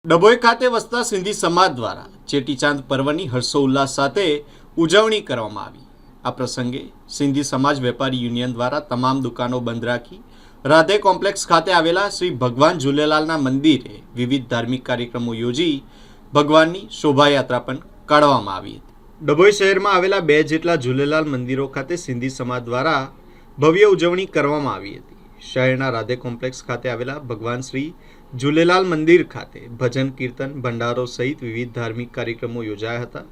ડભોઈ ખાતે વસતા સિંધી સમાજ દ્વારા ચેટીચાંદ પર્વની હર્ષોલ્લાસ સાથે ઉજવણી કરવામાં આવી। આ પ્રસંગે સિંધી સમાજ વેપારી યુનિયન દ્વારા તમામ દુકાનો બંધ રાખી રાધે કોમ્પ્લેક્સ ખાતે આવેલા શ્રી ભગવાન ઝૂલેલાલના મંદિરે વિવિધ ધાર્મિક કાર્યક્રમો યોજી ભગવાનની શોભાયાત્રા પણ કાઢવામાં આવી હતી। ડભોઈ શહેરમાં આવેલા 2 જેટલા ઝૂલેલાલ મંદિરો ખાતે સિંધી સમાજ દ્વારા ભવ્ય ઉજવણી કરવામાં આવી હતી। શહેરના રાધે કોમ્પ્લેક્સ ખાતે આવેલા ભગવાન શ્રી ઝૂલેલાલ મંદિર ખાતે ભજન કીર્તન ભંડારો સહિત વિવિધ ધાર્મિક કાર્યક્રમો યોજાયા હતા।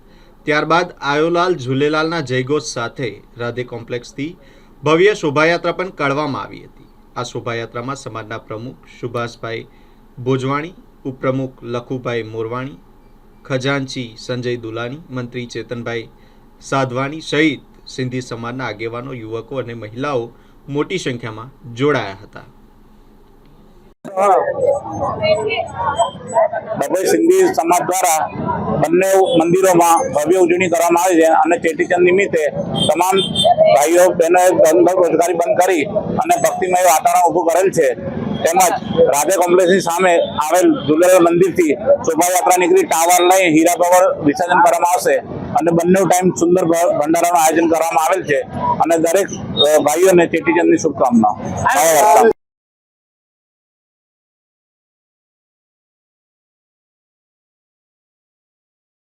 ત્યારબાદ આયોલાલ ઝૂલેલાલના જયઘોષ સાથે રાધે કોમ્પ્લેક્સથી ભવ્ય શોભાયાત્રા પણ કાઢવામાં આવી હતી। આ શોભાયાત્રામાં સમાજના પ્રમુખ સુભાષભાઈ ભોજવાણી, ઉપપ્રમુખ લખુભાઈ મોરવાણી, ખજાનચી સંજય દુલાની, મંત્રી ચેતનભાઈ સાધવાની સહિત સિંધી સમાજના આગેવાનો, યુવકો અને મહિલાઓ મોટી સંખ્યામાં જોડાયા હતા। ડભોઈ સિંધી સમાજ દ્વારા બંને મંદિરોમાં ભવ્ય ઉજવણી કરવામાં આવી છે અને ચેટીચંદ નિમિત્તે તમામ ભાઈઓ બહેનોએ રોજગારી બંધ કરી અને ભક્તિમય વાતાવરણ ઊભું કરેલ છે। તેમજ રાધે કોમ્પ્લેક્સની સામે આવેલ ઝૂલેલાલ મંદિરથી શોભાયાત્રા નીકળી ટાવર લઈ હીરા કવર વિસર્જન કરવામાં આવશે અને બંને ટાઈમ સુંદર ભંડારાનું આયોજન કરવામાં આવેલ છે અને દરેક ભાઈઓને ચેટીચંદની શુભકામનાઓ।